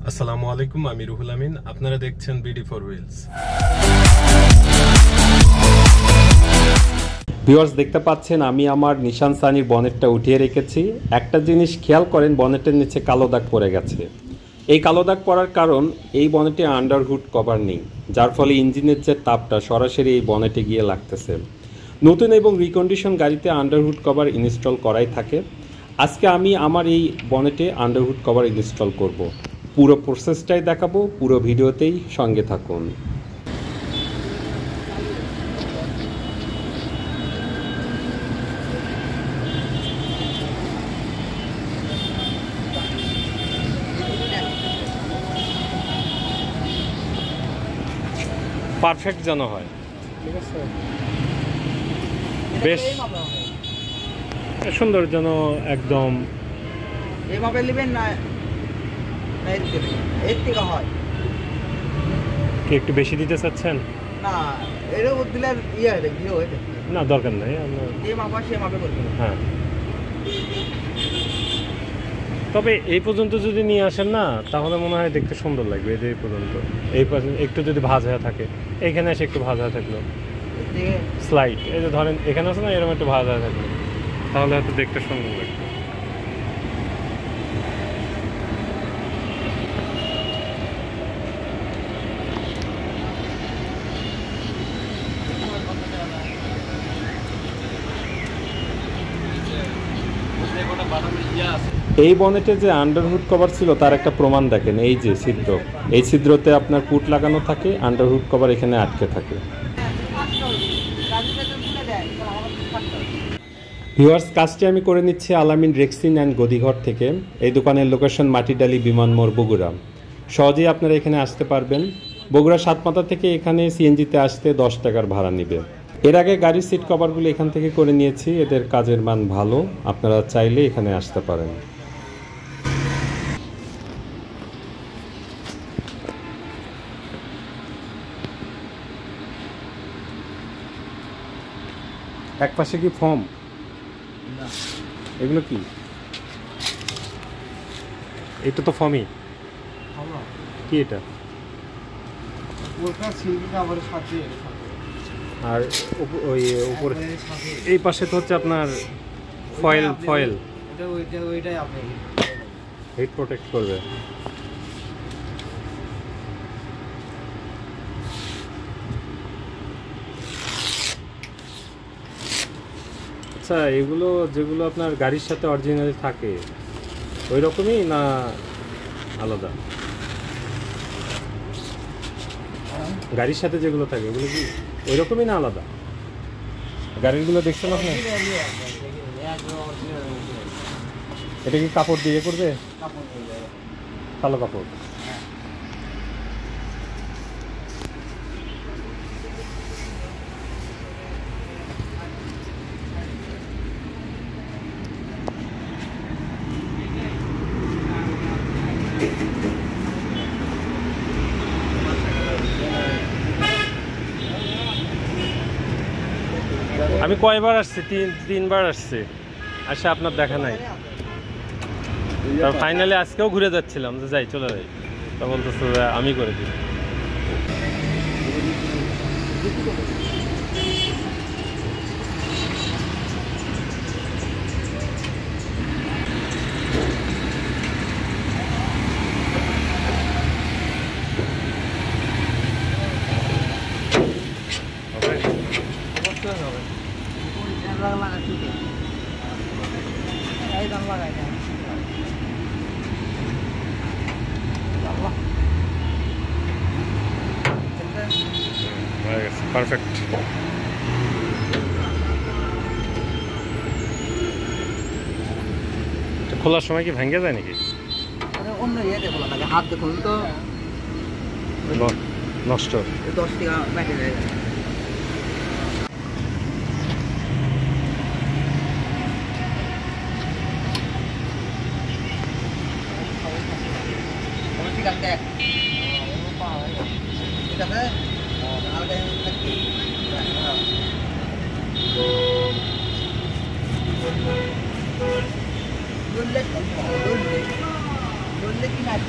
আসসালামু আলাইকুম, আমি রুহুল আমিন। আপনারা দেখছেন বিডি ফর হুইলস। ভিউয়ার্স, দেখতে পাচ্ছেন আমি আমার নিশান সানির বনেটটা উঠিয়ে রেখেছি। একটা জিনিস খেয়াল করেন, বনেটের নিচে কালো দাগ পড়ে গেছে। এই কালো দাগ পড়ার কারণ এই বনেটে আন্ডারহুড কভার নেই, যার ফলে ইঞ্জিনের যে তাপটা সরাসরি এই বনেটে গিয়ে লাগতেছে। নতুন এবং রিকন্ডিশন গাড়িতে আন্ডারহুড কভার ইনস্টল করাই থাকে। আজকে আমি আমার এই বনেটে আন্ডারহুড কভার ইনস্টল করব। পুরো প্রসেসটাই দেখাবো, পুরো ভিডিওতেই সঙ্গে থাকুন। পারফেক্ট যেন হয়, ঠিক আছে, বেশ সুন্দর যেন একদম এভাবে নেবেন না, এর থেকে হয় কি একটু বেশি দিতে চাচ্ছেন? না, এর উপর দিলে ইয়ে হয়ে যাবে, হয়ে যাবে না, দরকার নেই। যে মাপা সে মাপে করতে হবে। হ্যাঁ, তবে এই পর্যন্ত যদি নিয়ে আসেন না, তাহলে মনে হয় দেখতে সুন্দর লাগবে। এই যে এই পর্যন্ত, এই পর্যন্ত একটু যদি ভাঁজ হয়ে থাকে, এইখানে এসে একটু ভাঁজ হয়ে থাকলো, স্লাইড এই যে ধরেন এখানে আছে না, এরকম একটু ভাঁজ হয়ে থাকলো, তাহলে হয়তো দেখতে সুন্দর লাগবে। এই বনেটে যে আন্ডারহুড কভার ছিল তার একটা প্রমাণ দেখেন, এই যে ছিদ্র, এই ছিদ্রতে আপনার পুট লাগানো থাকে, আন্ডারহুড কভার এখানে আটকে থাকে। ভিউয়ার্স, কাজটি আমি করে নিচ্ছি আলামিন রেক্সিন অ্যান্ড গদিঘর থেকে। এই দোকানের লোকেশন মাটিডালি বিমানমোড়, বগুড়া। সহজেই আপনারা এখানে আসতে পারবেন। বগুড়া সাতমাথা থেকে এখানে সিএনজিতে আসতে 10 টাকার ভাড়া নেবে। এর আগে গাড়ির সিট কভারগুলো এখান থেকে করে নিয়েছি, এদের কাজের মান ভালো, আপনারা চাইলে এখানে আসতে পারেন। এক পাশে কি ফর্ম, এগুলো কি? এটা তো ফর্মই, কি এটা? আর ওই উপরে এই পাশে তো হচ্ছে আপনার ফয়েল, ওইটাই আপনি হিট প্রোটেক্ট করবে। আচ্ছা, এগুলো যেগুলো আপনার গাড়ির সাথে অরিজিনাল থাকে ওই রকমই না আলাদা? গাড়ির সাথে যেগুলো থাকে ওগুলো কি ওই রকমই না আলাদা? গাড়িগুলো দেখছেন আপনি? এটা কি কাপড় দিয়ে করবে? কালো কাপড়। আমি কয়বার আসছি? তিনবার আসছি, আসে আপনার দেখা নাই। ফাইনালি আজকেও ঘুরে যাচ্ছিলাম যে যাই, চলে যাই, তা বলতেছে আমি করে দিই। পারফেক্ট। খোলার সময় কি ভেঙে যায় নাকি? অন্য ইয়েতে বলা লাগে, হাত দেখুন তো নষ্ট, 10 টাকা ব্যাটারি হয়ে যায়। ঠিক আছে, ঠিক আছে, Don't let me not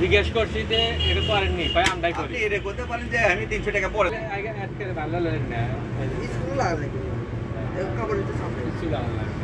জিজ্ঞেস করছি যে এটা করেননি ভাই আমরাই করি এটা করতে পারেন যে আমি 300 টাকা পড়ে আগে আজকে ভালো লাগেন না স্কুল লাগে কাপড় দিতে সামনে কিছু ভালো লাগে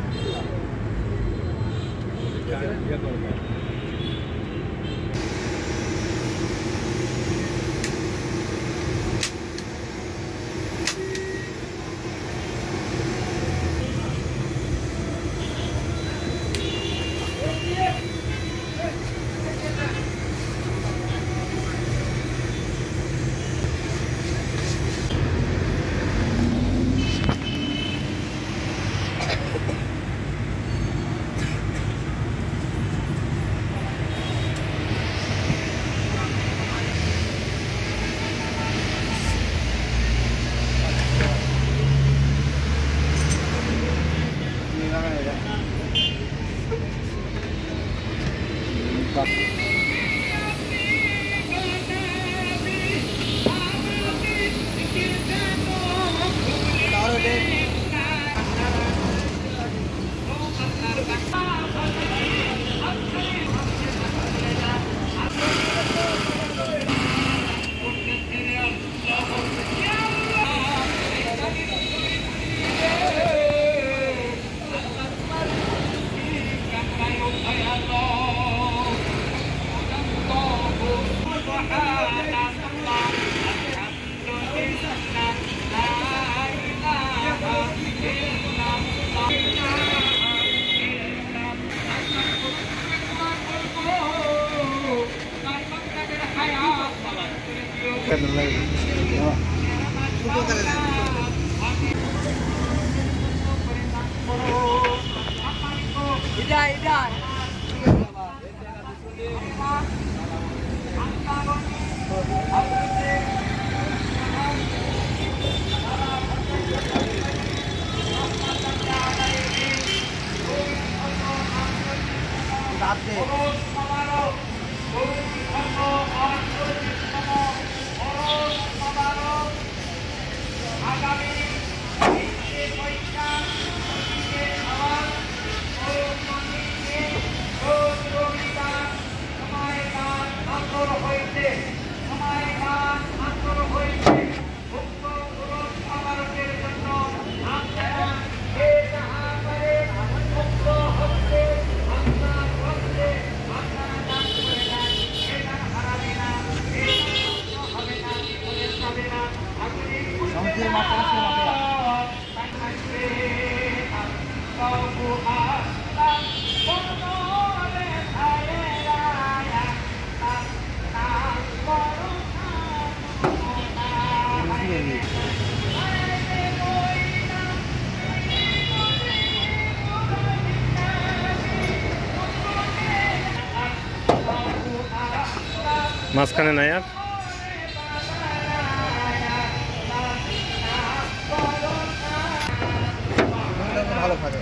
মাঝখানে নাই আর ভালো থাকে।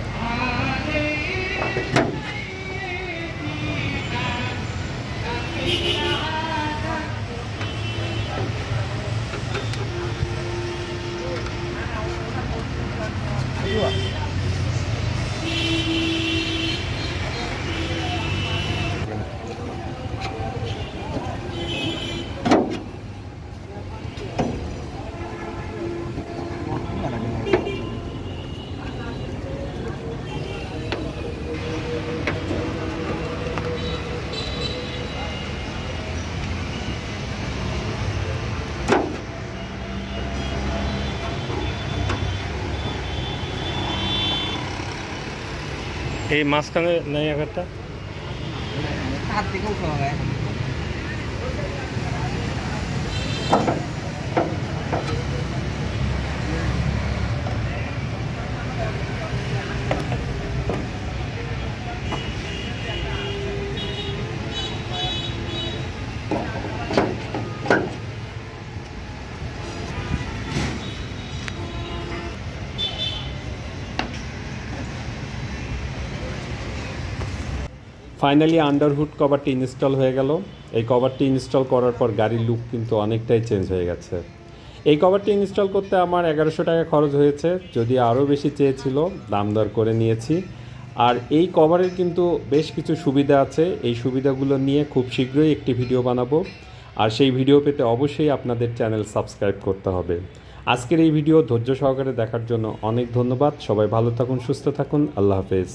এই মাঝখানে নাই আঘাতটা হাত থেকে উঠে হবে। ফাইনালি আন্ডারহুড কভারটি ইনস্টল হয়ে গেল। এই কভারটি ইনস্টল করার পর গাড়ির লুক কিন্তু অনেকটাই চেঞ্জ হয়ে গেছে। এই কভারটি ইনস্টল করতে আমার 1100 টাকা খরচ হয়েছে, যদি আরও বেশি চেয়েছিল দাম দর করে নিয়েছি। আর এই কভারের কিন্তু বেশ কিছু সুবিধা আছে, এই সুবিধাগুলো নিয়ে খুব শীঘ্রই একটি ভিডিও বানাবো। আর সেই ভিডিও পেতে অবশ্যই আপনাদের চ্যানেল সাবস্ক্রাইব করতে হবে। আজকের এই ভিডিও ধৈর্য সহকারে দেখার জন্য অনেক ধন্যবাদ। সবাই ভালো থাকুন, সুস্থ থাকুন, আল্লাহ হাফেজ।